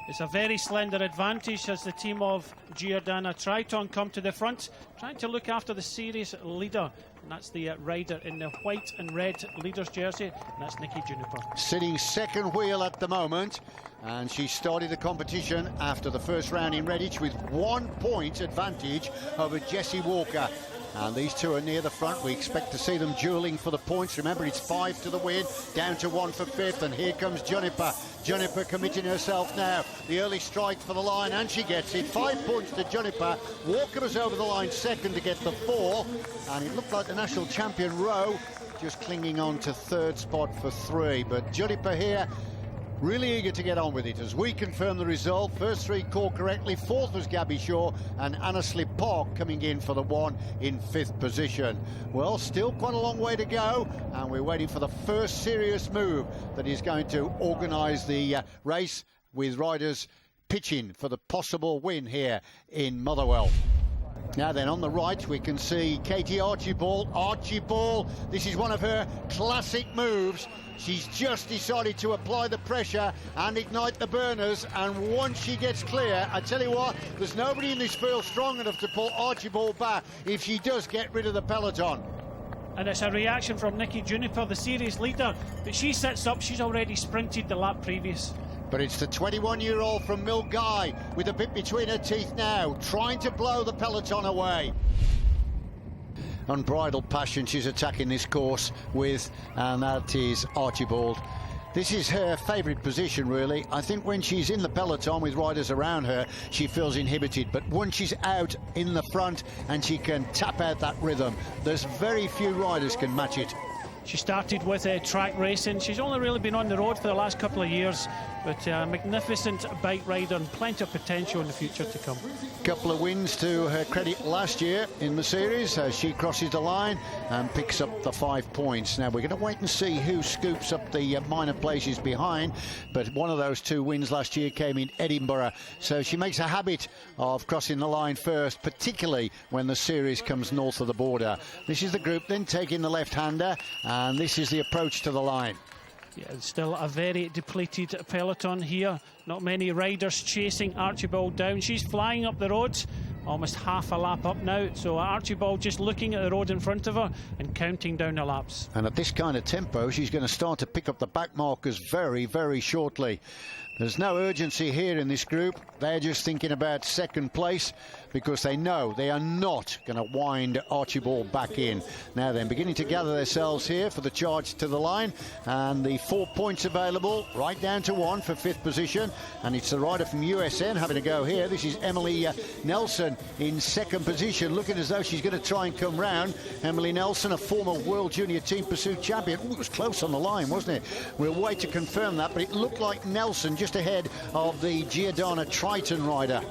It's a very slender advantage as the team of Giordana Triton come to the front, trying to look after the series leader. And that's the rider in the white and red leader's jersey, and that's Nikki Juniper. Sitting second wheel at the moment, and she started the competition after the first round in Redditch with 1 point advantage over Jessie Walker. And these two are near the front. We expect to see them dueling for the points. Remember, it's 5 to the win, down to 1 for 5th, and here comes Juniper. Juniper committing herself now. The early strike for the line, and she gets it. 5 points to Juniper. Walker was over the line second to get the 4, and it looked like the national champion Rowe just clinging on to third spot for 3. But Juniper here, really eager to get on with it as we confirm the result. First 3 called correctly. 4th was Gabby Shaw, and Anna Slip-Park coming in for the 1 in 5th position. Well, still quite a long way to go, and we're waiting for the first serious move that is going to organise the race, with riders pitching for the possible win here in Motherwell. Now then, on the right we can see Katie Archibald. Archibald, this is one of her classic moves. She's just decided to apply the pressure and ignite the burners, and once she gets clear, I tell you what, there's nobody in this field strong enough to pull Archibald back if she does get rid of the peloton. And it's a reaction from Nikki Juniper, the series leader, but she sits up. She's already sprinted the lap previous. But it's the 21-year-old from Milgai with a bit between her teeth now, trying to blow the peloton away. Unbridled passion she's attacking this course with, and that is Archibald. This is her favourite position, really. I think when she's in the peloton with riders around her, she feels inhibited. But once she's out in the front and she can tap out that rhythm, there's very few riders can match it. She started with track racing. She's only really been on the road for the last couple of years, but a magnificent bike rider and plenty of potential in the future to come. Couple of wins to her credit last year in the series as she crosses the line and picks up the 5 points. Now we're going to wait and see who scoops up the minor places behind, but one of those 2 wins last year came in Edinburgh, so she makes a habit of crossing the line first, particularly when the series comes north of the border. This is the group then taking the left-hander, and this is the approach to the line. Yeah, still a very depleted peloton here. Not many riders chasing Archibald down. She's flying up the road, almost half a lap up now. So Archibald just looking at the road in front of her and counting down the laps. And at this kind of tempo, she's going to start to pick up the back markers very, very shortly. There's no urgency here in this group. They're just thinking about second place because they know they are not going to wind Archibald back in. Now then, beginning to gather themselves here for the charge to the line, and the 4 points available, right down to 1 for 5th position, and it's the rider from USN having a go here. This is Emily Nelson in 2nd position, looking as though she's going to try and come round. Emily Nelson, a former World Junior Team Pursuit champion. Ooh, it was close on the line, wasn't it? We'll wait to confirm that, but it looked like Nelson just ahead of the Giordana Triton rider.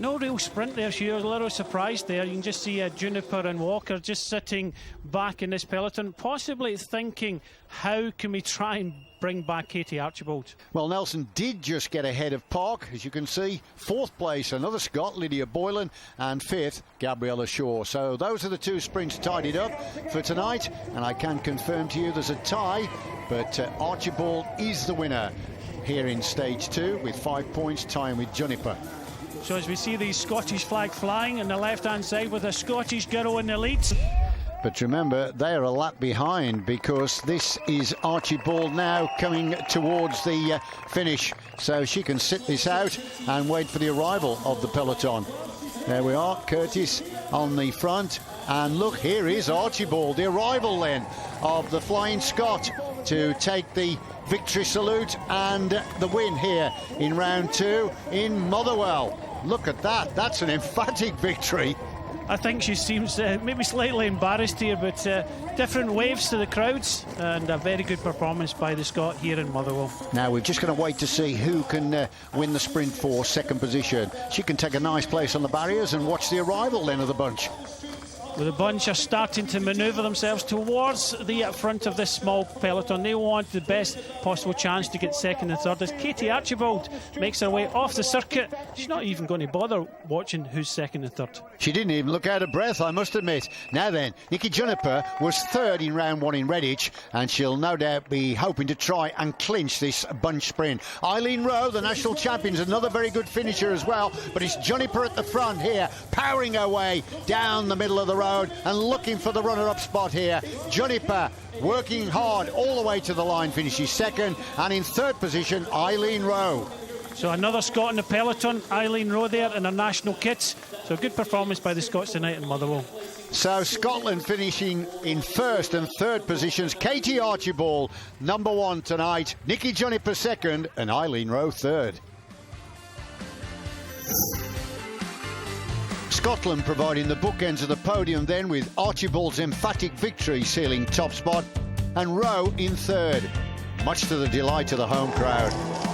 No real sprint there. She was a little surprised there. You can just see Juniper and Walker just sitting back in this peloton, possibly thinking, how can we try and bring back Katie Archibald? Well, Nelson did just get ahead of Park, as you can see. 4th place, another Scot, Lydia Boylan, and 5th, Gabriella Shaw. So those are the 2 sprints tidied up for tonight, and I can confirm to you there's a tie, but Archibald is the winner here in stage 2 with 5 points, tying with Juniper. So as we see the Scottish flag flying on the left-hand side with a Scottish girl in the lead. But remember, they're a lap behind because this is Archibald now coming towards the finish. So she can sit this out and wait for the arrival of the peloton. There we are, Curtis on the front. And look, here is Archibald, the arrival then of the Flying Scot to take the victory salute and the win here in round 2 in Motherwell. Look at that, that's an emphatic victory. I think she seems maybe slightly embarrassed here, but different waves to the crowds, and a very good performance by the Scot here in Motherwell. Now we're just going to wait to see who can win the sprint for 2nd position. She can take a nice place on the barriers and watch the arrival then of the bunch. Well, the bunch are starting to manoeuvre themselves towards the front of this small peloton. They want the best possible chance to get second and third as Katie Archibald makes her way off the circuit. She's not even going to bother watching who's second and third. She didn't even look out of breath, I must admit. Now then, Nikki Juniper was third in round one in Redditch, and she'll no doubt be hoping to try and clinch this bunch sprint. Eileen Rowe, the national champion, is another very good finisher as well, but it's Juniper at the front here, powering her way down the middle of the road and looking for the runner-up spot here. Juniper working hard all the way to the line, finishes second, and in third position, Eileen Rowe. So another Scot in the peloton, Eileen Rowe there in her national kits. So a good performance by the Scots tonight in Motherwell. So Scotland finishing in first and third positions. Katie Archibald, number one tonight. Nikki Juniper second, and Eileen Rowe third. Scotland providing the bookends of the podium then, with Archibald's emphatic victory sealing top spot and Rowe in third, much to the delight of the home crowd.